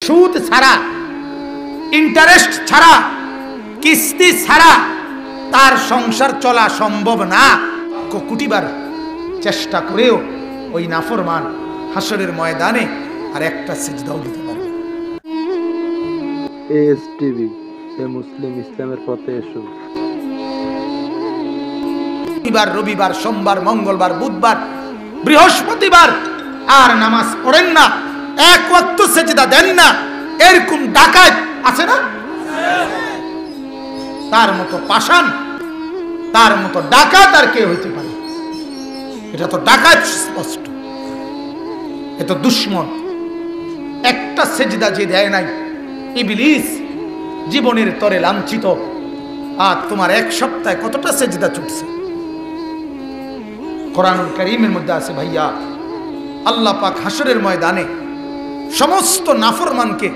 সুদ ছাড়া, ইন্টারেস্ট ছাড়া, কিস্তি ছাড়া তার সংসার চলা সম্ভব না। কোটিবার চেষ্টা করেও ওই নাফরমান হাসরের ময়দানে আর একটা সিজদাও দিতে পারবে। এএসটিভি, সে মুসলিম, ইসলামের পথে এসো। রবিবার, সোমবার, মঙ্গলবার, বুধবার, বৃহস্পতিবার আর নামাজ পড়েন না, এক ওয়াক্ত সেজদা দেন না, এরকম ডাকাত আছে না? তার মতো পাষাণ, তার মতো ডাকাত আর কে হইতে পারে? এটা তো ডাকাত স্পষ্ট, এ তো দুশ্মন। একটা সেজদা যে দেয় নাই, ইবলিস জীবনের তরে লাঞ্ছিত। আর তোমার এক সপ্তাহে কতটা সেজদা ছুটছে? কোরআনুল কারীমের মধ্যে আছে ভাইয়া, আল্লাহ পাক হাসরের ময়দানে সমস্ত নাফরমানকে,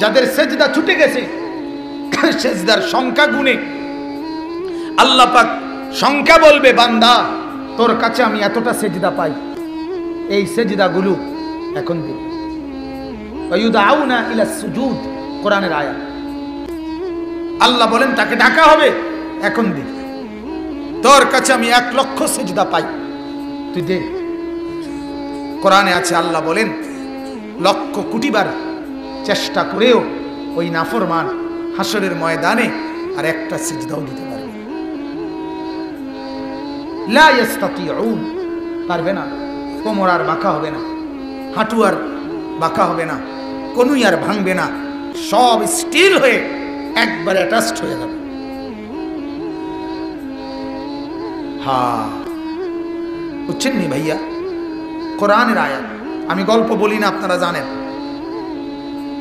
যাদের সেজদা ছুটে গেছে, সেজদার সংখ্যা গুণে আল্লাহ পাক সংখ্যা বলবে, বান্দা তোর কাছে আমি এতটা সেজদা পাই, এই সেজদাগুলো এখন দিন। ওয়ায়ুদআউনা ইলা সুজুদ, কোরআনের আয়াত। আল্লাহ বলেন তাকে ডাকা হবে, এখন দিন, তোর কাছে আমি 1 লক্ষ সেজদা পাই, তুই দে। কোরআনে আছে, আল্লাহ বলেন লক্ষ কোটিবার চেষ্টা করেও ওই নাফরমান হাসরের ময়দানে আর একটা সিজদাও দিতে পারবে লা ইস্তাতিউন, পারবে না। কোমর আর বাঁকা হবে না, হাঁটু আর বাঁকা হবে না, কোনুই আর ভাঙবে না, সব স্টিল হয়ে একবার অ্যাটাচড হয়ে যাবে। হ্যাঁ, বুঝছেন নি ভাইয়া? কোরআনের আয়াত। আমি গল্প বলি না, আপনারা জানেন।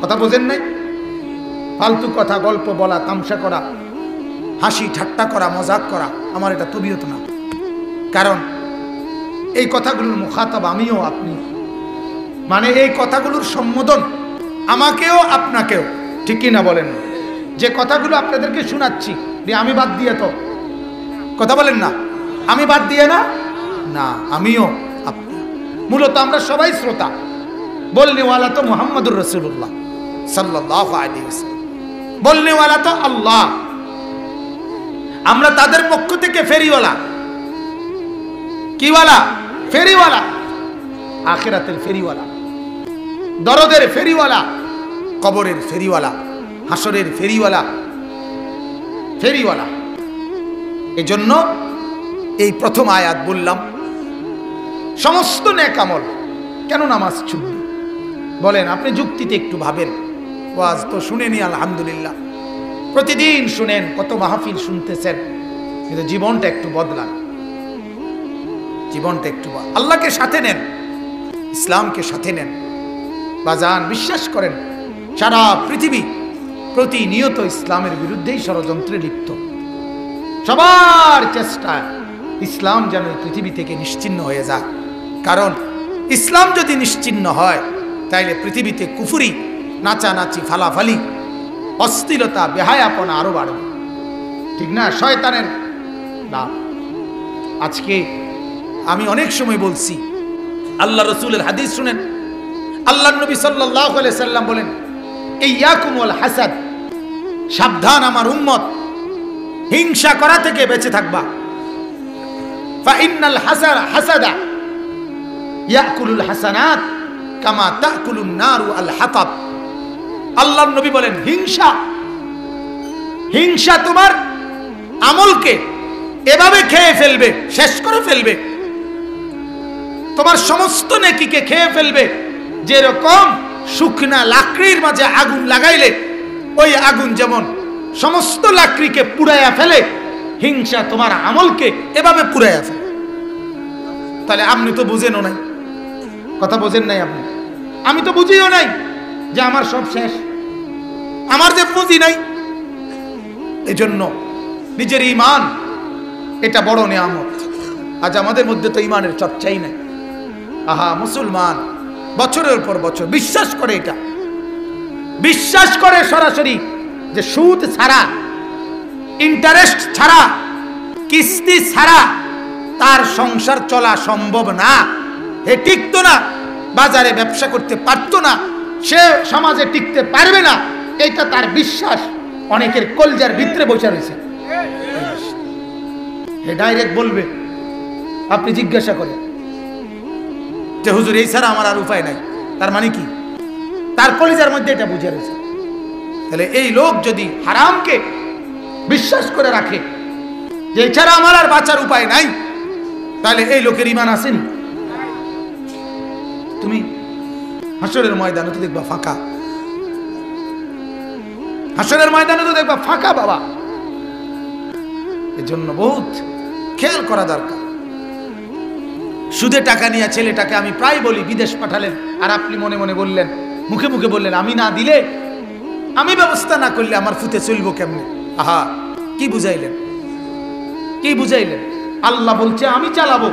কথা বোঝেন নাই? ফালতু কথা, গল্প বলা, তামসা করা, হাসি ঠাট্টা করা, মজাক করা আমার এটা তবিয়ত না। কারণ এই কথাগুলোর মুখাতাব আমিও, আপনি, মানে এই কথাগুলোর সম্বোধন আমাকেও আপনাকেও, ঠিক কি না বলেন? যে কথাগুলো আপনাদেরকে শোনাচ্ছি, আমি বাদ দিয়ে তো কথা বলেন না, আমি বাদ দিয়ে না, না আমিও আপনি, মূলত আমরা সবাই শ্রোতা। বলনেওয়ালা তো মুহাম্মদুর রাসূলুল্লাহ সাল্লাল্লাহু আলাইহি ওয়াসাল্লাম, বলনেওয়ালা তো আল্লাহ। আমরা তাদের পক্ষ থেকে ফেরিওয়ালা। কিওয়ালা? ফেরিওয়ালা, আখিরাতের ফেরিওয়ালা, দরদের ফেরিওয়ালা, কবরের ফেরিওয়ালা, হাসরের ফেরিওয়ালা, ফেরিওয়ালা। এজন্য এই প্রথম আয়াত বললাম, সমস্ত নেক আমল কেন নামাজ ছুটবে? বলেন, আপনি যুক্তিতে একটু ভাবেন। ওয়াজ তো শুনেনি আলহামদুলিল্লাহ, প্রতিদিন শুনেন, কত মাহফিল শুনতেছেন, কিন্তু জীবনটা একটু বদলান, জীবনটা একটু আল্লাহকে সাথে নেন, ইসলামকে সাথে নেন। বাজান, বিশ্বাস করেন, সারা পৃথিবী প্রতিনিয়ত ইসলামের বিরুদ্ধেই ষড়যন্ত্রে লিপ্ত। সবার চেষ্টা ইসলাম যেন এই পৃথিবী থেকে নিশ্চিহ্ন হয়ে যায়। কারণ ইসলাম যদি নিশ্চিহ্ন হয়, তাইলে পৃথিবীতে কুফরি, নাচানাচি, ফালাফালি, অস্থিরতা, বেহায়াপনা আরো বাড়বে, ঠিক না? শয়তানের লাভ। আজকে আমি অনেক সময় বলছি, আল্লাহ রসুলের হাদিস শুনেন, আল্লাহ নবী সাল্লাল্লাহু আলাইহি সাল্লাম বলেন, ইয়াকুম ওয়াল হাসাদ, সাবধান আমার উম্মত, হিংসা করা থেকে বেঁচে থাকবা। ফা ইন্নাল হাসাদা ইয়াকুলুল হাসানাত কামা তাকুলুন নারু আল হাতাব। আল্লাহর নবী বলেন, হিংসা তোমার আমলকে এভাবে খেয়ে ফেলবে, শেষ করে ফেলবে, তোমার সমস্ত নেকিকে খেয়ে ফেলবে, যেরকম শুকনা লাকড়ির মাঝে আগুন লাগাইলে ওই আগুন যেমন সমস্ত লাকড়িকে পুড়াইয়া ফেলে, হিংসা তোমার আমলকে এভাবে পুড়াইয়া ফেলে। তাহলে আপনি তো বুঝেনও নাই, কথা বোঝেন নাই আপনি, আমি তো বুঝিও নাই যে আমার সব শেষ, আমার যে পুঁজি নাই। এজন্য নিজের ঈমান, এটা বড় নিয়ামত। আজ আমাদের মধ্যে তো ঈমানের চর্চাই নাই। আহা, মুসলমান বছরের পর বছর বিশ্বাস করে, এটা বিশ্বাস করে সরাসরি যে সুদ ছাড়া, ইন্টারেস্ট ছাড়া, কিস্তি ছাড়া তার সংসার চলা সম্ভব না। হে টিকতো না, বাজারে ব্যবসা করতে পারতো না, সে সমাজে টিকতে পারবে না, এটা তার বিশ্বাস অনেকের কলজার ভিতরে বসে রয়েছে। হে ডাইরেক্ট বলবে, আপনি জিজ্ঞাসা করেন যে হুজুর এই ছাড়া আমার আর উপায় নাই, তার মানে কি? তার কলিজার মধ্যে এটা বুঝে রয়েছে। তাহলে এই লোক যদি হারামকে বিশ্বাস করে রাখে যে এছাড়া আমার আর বাঁচার উপায় নাই, তাহলে এই লোকের ঈমান আসেনি। তুমি হাসরের ময়দানে তো দেখবা ফাঁকা, হাসরের ময়দানে তো দেখবা ফাঁকা বাবা। এর জন্য বহুত খেয়াল করা দরকার। সুদে টাকা নিয়ে ছেলেটাকে আমি প্রায় বলি বিদেশ পাঠালেন, আর আপনি মনে মনে বললেন, মুখে মুখে বললেন, আমি না দিলে, আমি ব্যবস্থা না করলে আমার ফুতে চলবো কেমনে? আহা, কি বুঝাইলেন, কি বুঝাইলেন? আল্লাহ বলছে আমি চালাবো,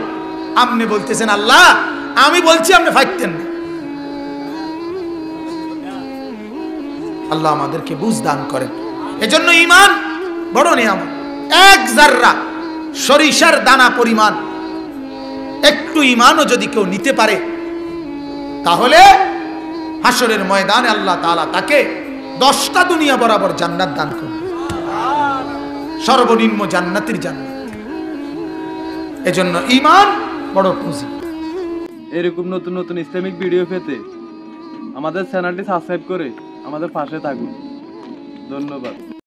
আপনি বলতেছেন আল্লাহ আমি বলছি, আপনি ফাইতেন না। আল্লাহ আমাদেরকে বুঝ দান করেন। এজন্য ঈমান বড় নিয়ামত। এক জাররা সরিষার দানা পরিমাণ একটু ঈমানও যদি কেউ নিতে পারে, তাহলে হাসরের ময়দানে আল্লাহ তাআলা তাকে 10টা দুনিয়া বরাবর জান্নাত দান করবে, সর্বনিম্ন জান্নাতের জান্নাত। এজন্য ঈমান বড় পুঁজি। এরকম নতুন নতুন ইসলামিক ভিডিও পেতে আমাদের চ্যানেলটি সাবস্ক্রাইব করে আমাদের পাশে থাকুন। ধন্যবাদ।